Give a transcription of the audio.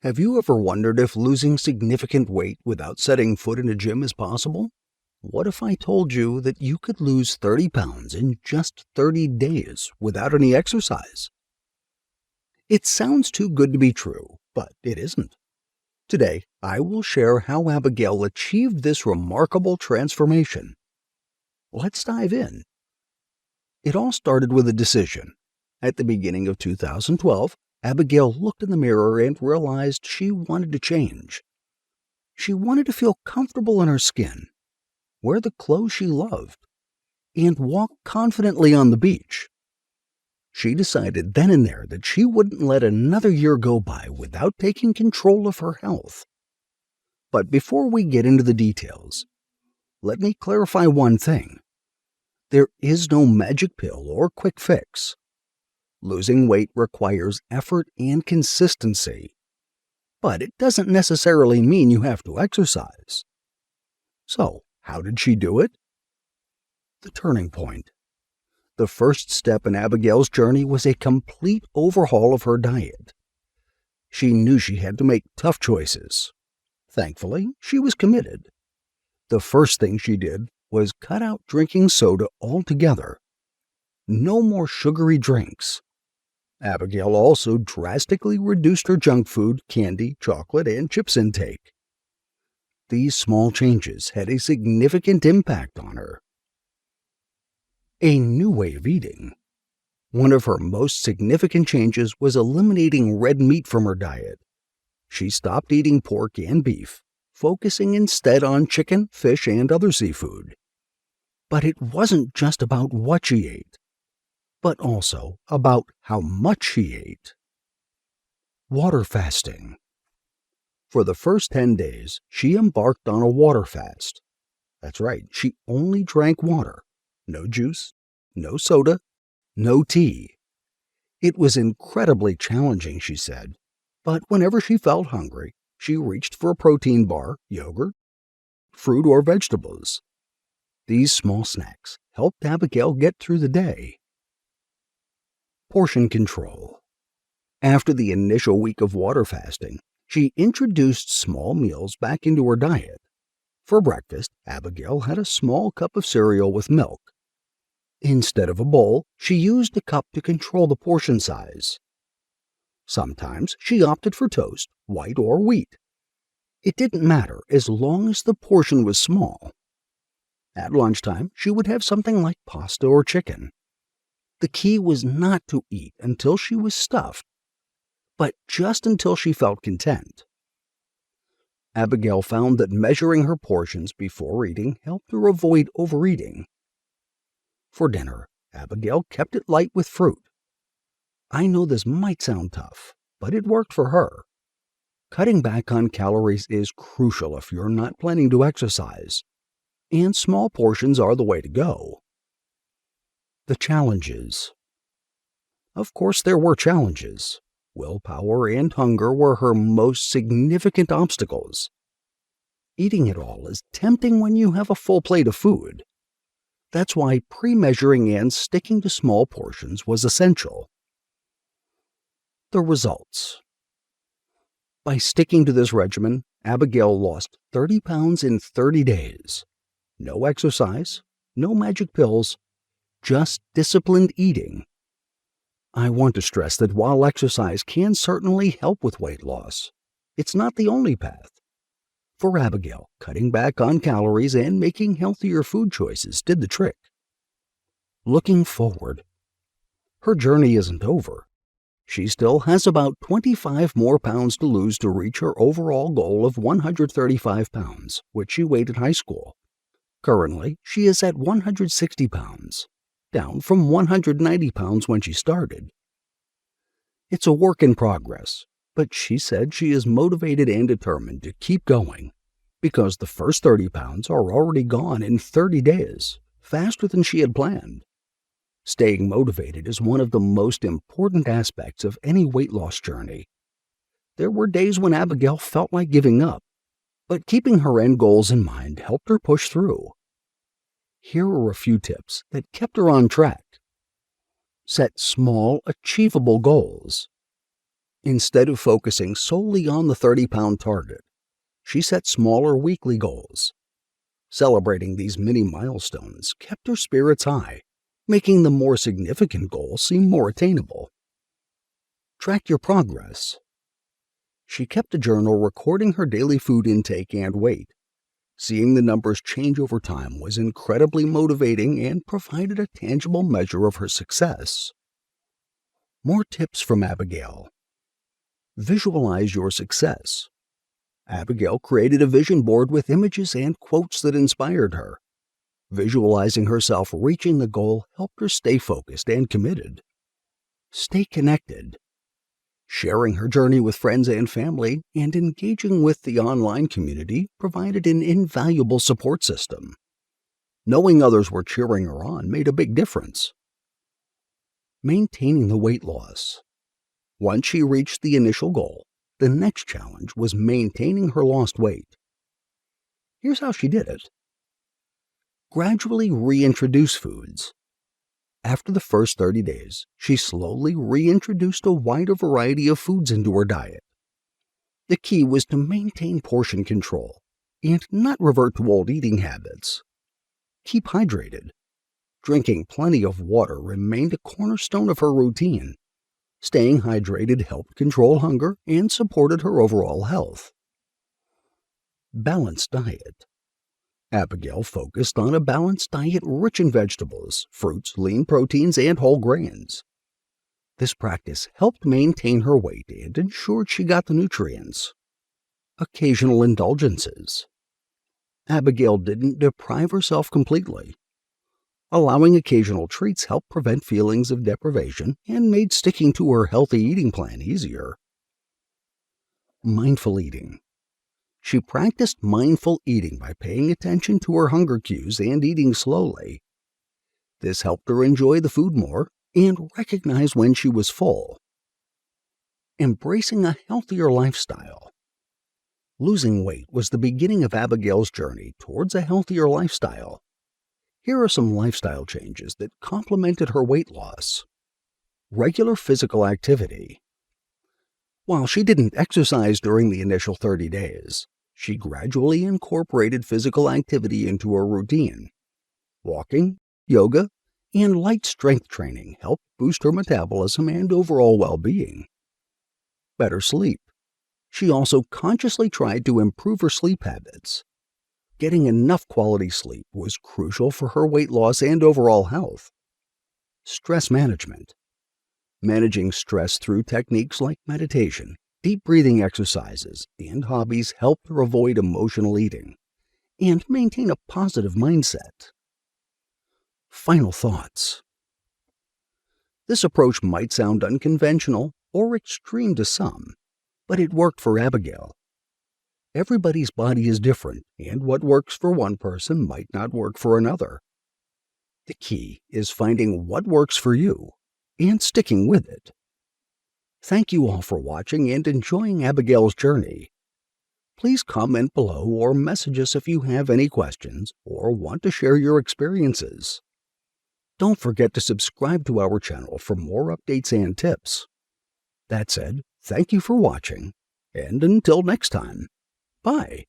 Have you ever wondered if losing significant weight without setting foot in a gym is possible? What if I told you that you could lose 30 pounds in just 30 days without any exercise? It sounds too good to be true, but it isn't. Today, I will share how Abigail achieved this remarkable transformation. Let's dive in. It all started with a decision. At the beginning of 2012, Abigail looked in the mirror and realized she wanted to change. She wanted to feel comfortable in her skin, wear the clothes she loved, and walk confidently on the beach. She decided then and there that she wouldn't let another year go by without taking control of her health. But before we get into the details, let me clarify one thing. There is no magic pill or quick fix. Losing weight requires effort and consistency, but it doesn't necessarily mean you have to exercise. So, how did she do it? The turning point. The first step in Abigail's journey was a complete overhaul of her diet. She knew she had to make tough choices. Thankfully, she was committed. The first thing she did was cut out drinking soda altogether. No more sugary drinks. Abigail also drastically reduced her junk food, candy, chocolate, and chips intake. These small changes had a significant impact on her. A new way of eating. One of her most significant changes was eliminating red meat from her diet. She stopped eating pork and beef, focusing instead on chicken, fish, and other seafood. But it wasn't just about what she ate, but also about how much she ate. Water fasting. For the first 10 days, she embarked on a water fast. That's right, she only drank water. No juice, no soda, no tea. It was incredibly challenging, she said, but whenever she felt hungry, she reached for a protein bar, yogurt, fruit, or vegetables. These small snacks helped Abigail get through the day. Portion control. After the initial week of water fasting, she introduced small meals back into her diet. For breakfast, Abigail had a small cup of cereal with milk. Instead of a bowl, she used a cup to control the portion size. Sometimes she opted for toast, white or wheat. It didn't matter as long as the portion was small. At lunchtime, she would have something like pasta or chicken. The key was not to eat until she was stuffed, but just until she felt content. Abigail found that measuring her portions before eating helped her avoid overeating. For dinner, Abigail kept it light with fruit. I know this might sound tough, but it worked for her. Cutting back on calories is crucial if you're not planning to exercise, and small portions are the way to go. The challenges. Of course, there were challenges. Willpower and hunger were her most significant obstacles. Eating it all is tempting when you have a full plate of food. That's why pre-measuring and sticking to small portions was essential. The results. By sticking to this regimen, Abigail lost 30 pounds in 30 days. No exercise, no magic pills, just disciplined eating. I want to stress that while exercise can certainly help with weight loss, it's not the only path. For Abigail, cutting back on calories and making healthier food choices did the trick. Looking forward, her journey isn't over. She still has about 25 more pounds to lose to reach her overall goal of 135 pounds, which she weighed in high school. Currently, she is at 160 pounds, down from 190 pounds when she started. It's a work in progress, but she said she is motivated and determined to keep going because the first 30 pounds are already gone in 30 days, faster than she had planned. Staying motivated is one of the most important aspects of any weight loss journey. There were days when Abigail felt like giving up, but keeping her end goals in mind helped her push through. Here are a few tips that kept her on track. Set small, achievable goals. Instead of focusing solely on the 30-pound target, she set smaller weekly goals. Celebrating these mini milestones kept her spirits high, making the more significant goals seem more attainable. Track your progress. She kept a journal recording her daily food intake and weight. Seeing the numbers change over time was incredibly motivating and provided a tangible measure of her success. More tips from Abigail. Visualize your success. Abigail created a vision board with images and quotes that inspired her. Visualizing herself reaching the goal helped her stay focused and committed. Stay connected. Sharing her journey with friends and family and engaging with the online community provided an invaluable support system. Knowing others were cheering her on made a big difference. Maintaining the weight loss. Once she reached the initial goal, the next challenge was maintaining her lost weight. Here's how she did it. Gradually reintroduce foods. After the first 30 days, she slowly reintroduced a wider variety of foods into her diet. The key was to maintain portion control and not revert to old eating habits. Keep hydrated. Drinking plenty of water remained a cornerstone of her routine. Staying hydrated helped control hunger and supported her overall health. Balanced diet. Abigail focused on a balanced diet rich in vegetables, fruits, lean proteins, and whole grains. This practice helped maintain her weight and ensured she got the nutrients. Occasional indulgences. Abigail didn't deprive herself completely. Allowing occasional treats helped prevent feelings of deprivation and made sticking to her healthy eating plan easier. Mindful eating. She practiced mindful eating by paying attention to her hunger cues and eating slowly. This helped her enjoy the food more and recognize when she was full. Embracing a healthier lifestyle. Losing weight was the beginning of Abigail's journey towards a healthier lifestyle. Here are some lifestyle changes that complemented her weight loss. Regular physical activity. While she didn't exercise during the initial 30 days, she gradually incorporated physical activity into her routine. Walking, yoga, and light strength training helped boost her metabolism and overall well-being. Better sleep. She also consciously tried to improve her sleep habits. Getting enough quality sleep was crucial for her weight loss and overall health. Stress management. Managing stress through techniques like meditation, deep breathing exercises, and hobbies helped her avoid emotional eating and maintain a positive mindset. Final thoughts. This approach might sound unconventional or extreme to some, but it worked for Abigail. Everybody's body is different, and what works for one person might not work for another. The key is finding what works for you and sticking with it. Thank you all for watching and enjoying Abigail's journey. Please comment below or message us if you have any questions or want to share your experiences. Don't forget to subscribe to our channel for more updates and tips. That said, thank you for watching, and until next time, bye.